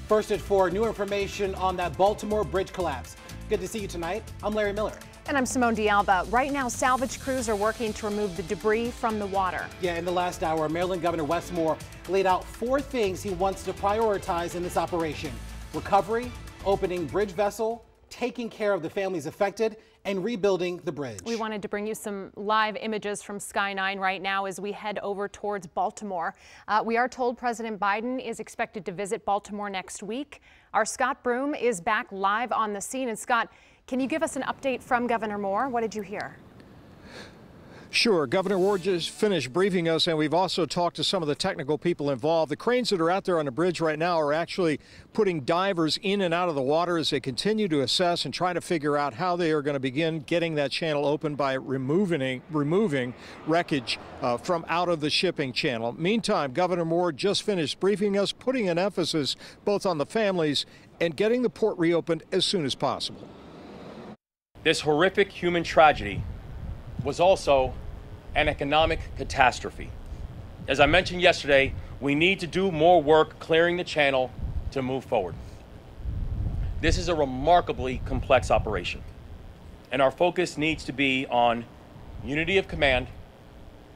First at 4, new information on that Baltimore bridge collapse. Good to see you tonight. I'm Larry Miller. And I'm Simone D'Alba. Right now, salvage crews are working to remove the debris from the water. Yeah, in the last hour, Maryland Governor Wes Moore laid out 4 things he wants to prioritize in this operation: recovery, opening bridge vessel, taking care of the families affected, and rebuilding the bridge. We wanted to bring you some live images from Sky 9 right now as we head over towards Baltimore. We are told President Biden is expected to visit Baltimore next week. Our Scott Broom is back live on the scene. And Scott, can you give us an update from Governor Moore? What did you hear? Sure. Governor Ward just finished briefing us, and we've also talked to some of the technical people involved. The cranes that are out there on the bridge right now are actually putting divers in and out of the water as they continue to assess and try to figure out how they are going to begin getting that channel open by removing wreckage from out of the shipping channel. Meantime, Governor Moore just finished briefing us, putting an emphasis both on the families and getting the port reopened as soon as possible. This horrific human tragedy was also an economic catastrophe. As I mentioned yesterday, we need to do more work clearing the channel to move forward. This is a remarkably complex operation, and our focus needs to be on unity of command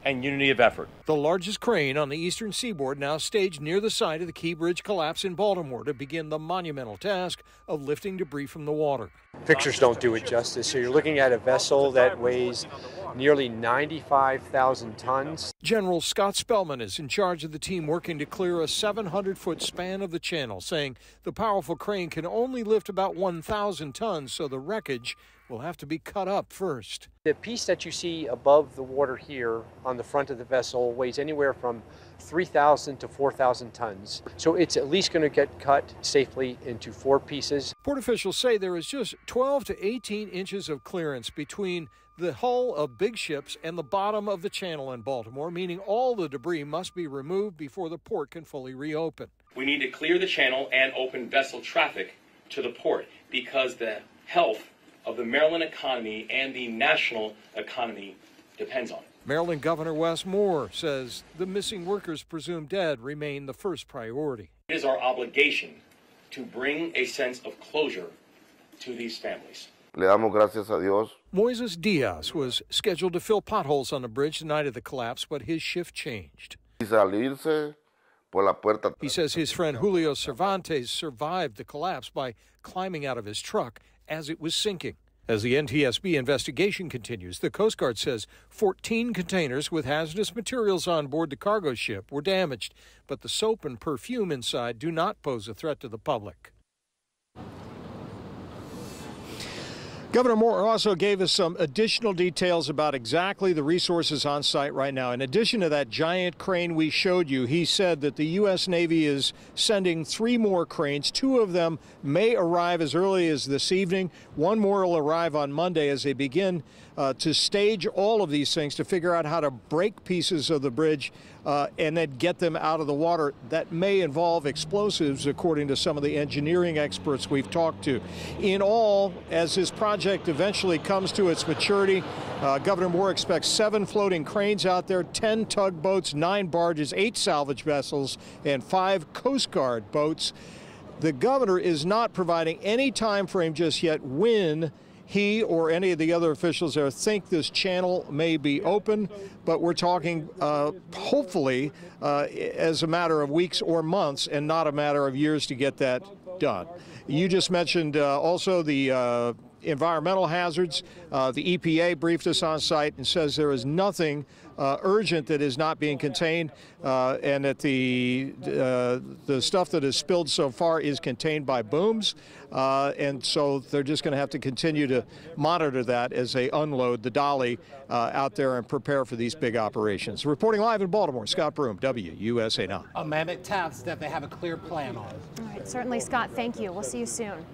and unity of effort. The largest crane on the eastern seaboard now staged near the site of the Key Bridge collapse in Baltimore to begin the monumental task of lifting debris from the water. Pictures don't do it justice. So you're looking at a vessel that weighs nearly 95,000 tons. General Scott Spellman is in charge of the team working to clear a 700-foot span of the channel, saying the powerful crane can only lift about 1,000 tons, so the wreckage will have to be cut up first. The piece that you see above the water here on the front of the vessel weighs anywhere from 3,000 to 4,000 tons. So it's at least going to get cut safely into 4 pieces. Port officials say there is just 12 to 18 inches of clearance between the hull of big ships and the bottom of the channel in Baltimore, meaning all the debris must be removed before the port can fully reopen. We need to clear the channel and open vessel traffic to the port because the health of the Maryland economy and the national economy depends on it. Maryland Governor Wes Moore says the missing workers presumed dead remain the first priority. It is our obligation to bring a sense of closure to these families. Le damos gracias a Dios. Moises Diaz was scheduled to fill potholes on the bridge the night of the collapse, but his shift changed. Y salirse por la puerta. He says his friend Julio Cervantes survived the collapse by climbing out of his truck as it was sinking. As the NTSB investigation continues, the Coast Guard says 14 containers with hazardous materials on board the cargo ship were damaged, but the soap and perfume inside do not pose a threat to the public. Governor Moore also gave us some additional details about exactly the resources on site right now. In addition to that giant crane we showed you, he said that the U.S. Navy is sending 3 more cranes. 2 of them may arrive as early as this evening. 1 more will arrive on Monday as they begin to stage all of these things to figure out how to break pieces of the bridge and then get them out of the water. That may involve explosives, according to some of the engineering experts we've talked to. In all, as this project eventually comes to its maturity, Governor Moore expects 7 floating cranes out there, 10 tugboats, 9 barges, 8 salvage vessels, and 5 Coast Guard boats. The governor is not providing any time frame just yet when he or any of the other officials there think this channel may be open, but we're talking hopefully as a matter of weeks or months and not a matter of years to get that done. You just mentioned also the environmental hazards. The EPA briefed us on site and says there is nothing urgent that is not being contained, and that the stuff that is spilled so far is contained by booms, and so they're just going to have to continue to monitor that as they unload the dolly out there and prepare for these big operations. Reporting live in Baltimore, Scott Broom, WUSA 9. A mammoth task that they have a clear plan on. All right, certainly, Scott, thank you. We'll see you soon.